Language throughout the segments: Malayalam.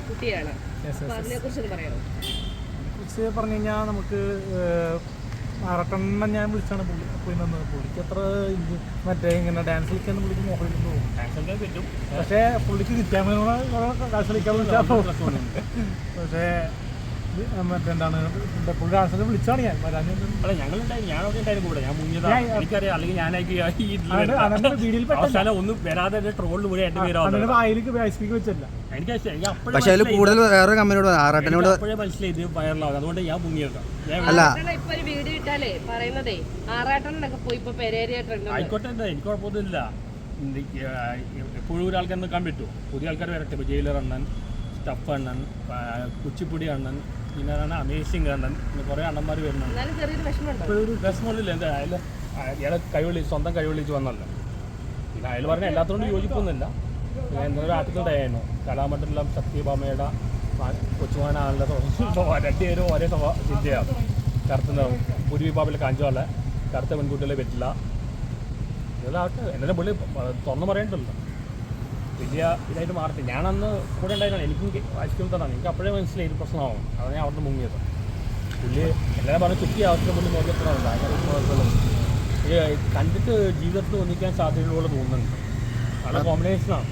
കുട്ടിയാണ്. അതിനെക്കുറിച്ച് പറയാമോ? കുറിച്ച് പറഞ്ഞു കഴിഞ്ഞാൽ നമുക്ക് ആറട്ടെണ്ണം ഞാൻ വിളിച്ചാണ് പോയി നിന്നത്. പുള്ളിക്ക് അത്ര മറ്റേ ഇങ്ങനെ ഡാൻസ് കളിക്കാൻ പുള്ളിക്ക് മോഹനിലും പോകും. ഡാൻസ് കളിക്കാൻ പറ്റും, പക്ഷേ പുള്ളിക്ക് നിത്യാമനോട് ഡാൻസ് കളിക്കാൻ വിളിച്ചാൽ പക്ഷേ മറ്റെന്താണ് പുള്ളി ഡാൻസിൽ വിളിച്ചാണ് ഞാൻ വരാൻ. അല്ല ഞാനൊക്കെ ഉണ്ടായിരുന്നു കൂടെ. ഞാൻ മുങ്ങിയതാണ് എനിക്കറിയാം. അല്ലെങ്കിൽ വീഡിയോയിൽ ഒന്നും വരാതെ ട്രോളിൽ മുഴുവൻ എൻ്റെ പേര് വായിലേക്ക് ഐസ്ക്രീം വെച്ചല്ല. പക്ഷെ അതിൽ കൂടുതൽ വേറെ കമ്പനിയോട് ആറാട്ടനോട് അപ്പോഴേ മനസ്സിലായി ഇത് വൈറലാവും. അതുകൊണ്ട് ഞാൻ മുങ്ങിയതാണ്. അല്ല ഇപ്പൊ ഒരു വീഡിയോ ഇട്ടാലേ പറയുന്നതേ ആറാട്ടനൊക്കെ പോയി ഇപ്പൊ ആയിക്കോട്ടെ, എനിക്ക് കുഴപ്പമൊന്നുമില്ല. എപ്പോഴും ഒരാൾക്കാർ നിൽക്കാൻ പറ്റുമോ? പുതിയ ആൾക്കാർ വരട്ടെ. ഇപ്പോൾ ജയിലർ അണ്ണൻ, സ്റ്റഫ് അണ്ണൻ, കുച്ചിപ്പുടി അണ്ണൻ, പിന്നെ അമേസിംഗ് അണ്ണൻ, പിന്നെ കുറേ അണ്ണന്മാർ വരുന്നുണ്ട്. ഒരു വിഷമമില്ല. എന്താ അയാളെ സ്വന്തം കഴിവിളിച്ച് വന്നല്ലോ. പിന്നെ അയാൾ പറഞ്ഞ എല്ലാത്തോണ്ടും യോജിപ്പൊന്നുമില്ല. എന്തൊരു ആർട്ടിക്കലുണ്ടായിരുന്നു കലാമണ്ഡലം സത്യഭാമയുടെ കൊച്ചുമാനാണല്ലോ. രണ്ടുപേരും ഒരേ ചിന്തയാണ്. കറുത്ത ഭൂരിവിഭാഗത്തിലെ കാഞ്ചോളെ കറുത്ത പെൺകുട്ടികളെ പറ്റില്ല. ഇതാവട്ടെ, എന്നാലും പുള്ളി തുറന്നു പറയേണ്ടല്ലോ. വലിയ ഇതായിട്ട് മാറട്ടെ. ഞാനന്ന് കൂടെ ഉണ്ടായിരുന്നു. എനിക്കും ഐസ്ക്രീം തന്നാണ്. എനിക്ക് അപ്പോഴേ മനസ്സിലായി പ്രശ്നമാവും. അതാണ് ഞാൻ അവിടെ മുങ്ങിയത്. പുള്ളി എല്ലാവരും പറഞ്ഞ് ചുറ്റി അവസ്ഥ പുള്ളി നോക്കിയെത്തണമല്ലോ. അതിനെ കണ്ടിട്ട് ജീവിതത്തിൽ ഒന്നിക്കാൻ സാധ്യതയുള്ള തോന്നുന്നുണ്ട്. നല്ല കോമ്പിനേഷനാണ്.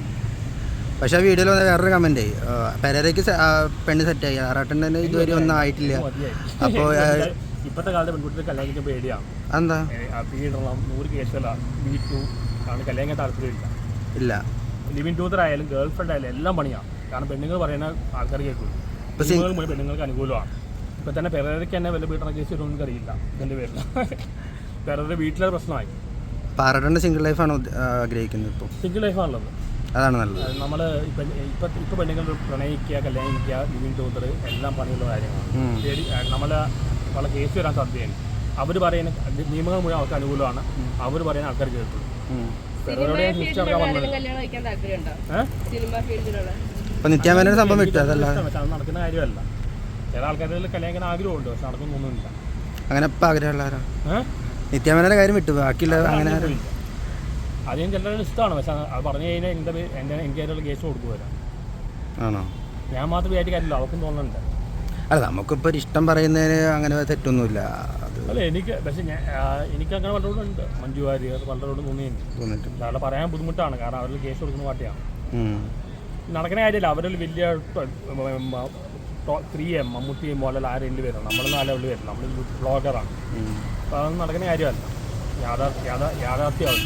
പക്ഷെ ആ വീഡിയോയിൽ വന്ന വേറൊരു കമന്റ്, പെരേരയ്ക്ക് പെണ്ണ് സെറ്റായി, ആറാട്ടൻ്റെ ഇതുവരെ ഒന്നും ആയിട്ടില്ല. അപ്പോൾ ഇപ്പോഴത്തെ കാലത്ത് പെൺകുട്ടികൾ കല്യാണിക്കാൻ പേടിയാണ്. എന്താ പീഡനം 100 കേസല്ല. B2 ആണ്. കല്യാണിക്കാൻ താല്പര്യമില്ല. ഇല്ല. ലിവിങ് ടൂതർ ആയാലും ഗേൾ ഫ്രണ്ട് ആയാലും എല്ലാം പണിയാണ്. കാരണം പെണ്ണുങ്ങൾ പറയുന്ന ആൾക്കാർ കേൾക്കുള്ളൂ. പെണ്ണുങ്ങൾക്ക് അനുകൂലമാണ്. ഇപ്പം തന്നെ പെരേരയ്ക്ക് തന്നെ വല്ല പീഡന കേസ് വരുമെന്ന് എനിക്കറിയില്ല. ഇതിൻ്റെ പേരിൽ പെരേര വീട്ടിലെ പ്രശ്നമായി. ആറാട്ടൻ്റെ സിംഗിൾ ലൈഫാണ് ആഗ്രഹിക്കുന്നത്. ഇപ്പോൾ സിംഗിൾ ലൈഫാണുള്ളത്. അതാണ് നല്ലത്. നമ്മൾ ഇപ്പോൾ പെണ്ണുങ്ങൾ പ്രണയിക്കുക, കല്യാണിക്കുക, ലിവിങ് ടൂതർ എല്ലാം പണിയുള്ള കാര്യമാണ്. നമ്മൾ വളരെ കേസ് വരാൻ സാധ്യതയുണ്ട്. അവർ പറയുന്ന നിയമങ്ങൾ മുഴുവൻ അവർക്ക് അനുകൂലമാണ്. അവർ പറയുന്ന ആൾക്കാർ കേൾക്കുള്ളൂ. ഇപ്പൊ നിത്യാമേനൊരു സംഭവം വിട്ടു. അതല്ല നടക്കുന്ന കാര്യമല്ല. ചില ആൾക്കാരിൽ കല്യാണിക്കാൻ ആഗ്രഹമുണ്ട്, പക്ഷെ നടക്കുന്നൊന്നുമില്ല. അങ്ങനെ ഇപ്പം ആഗ്രഹമുള്ളവരാ. നിത്യാമേനയുടെ കാര്യം വിട്ടു, ബാക്കിയുള്ള അങ്ങനെ അധികം ചിലരുടെ ഇഷ്ടമാണ്. പക്ഷെ അത് പറഞ്ഞു കഴിഞ്ഞാൽ എനിക്ക് അതിനുള്ള കേസ് കൊടുക്കുമല്ലോ. ആണോ? ഞാൻ മാത്രം വിചാരിച്ച കാര്യമില്ല, അവർക്കും തോന്നുന്നുണ്ട്. അല്ല, നമുക്കിപ്പോൾ ഒരു ഇഷ്ടം പറയുന്നതിന് അങ്ങനെ തെറ്റൊന്നുമില്ല. അല്ല പക്ഷെ എനിക്കങ്ങനെ പലരോടും ഉണ്ട്. മഞ്ജു വാര്യർ പലരോടും തോന്നിയിട്ടുണ്ട്. അവിടെ പറയാൻ ബുദ്ധിമുട്ടാണ്. കാരണം അവരിൽ കേസ് കൊടുക്കുന്ന പാർട്ടിയാണ്. നടക്കുന്ന കാര്യമില്ല. അവരിൽ വലിയ 3M മമ്മൂട്ടി മോഡൽ ആരെങ്കിലും വരും. നമ്മളൊന്നും ആ ലെവലിൽ വരും. നമ്മൾ ബ്ലോഗറാണ്. അപ്പോൾ അതൊന്നും നടക്കുന്ന കാര്യമല്ല. യാഥാർത്ഥ്യമാണ്.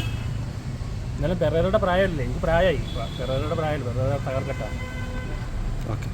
എന്നാലും പെരേരയുടെ പ്രായമല്ലേ? എനിക്ക് പ്രായമായി. പെരേരയുടെ പ്രായമല്ല. പെരേര തകർക്കട്ടെ. ഓക്കെ.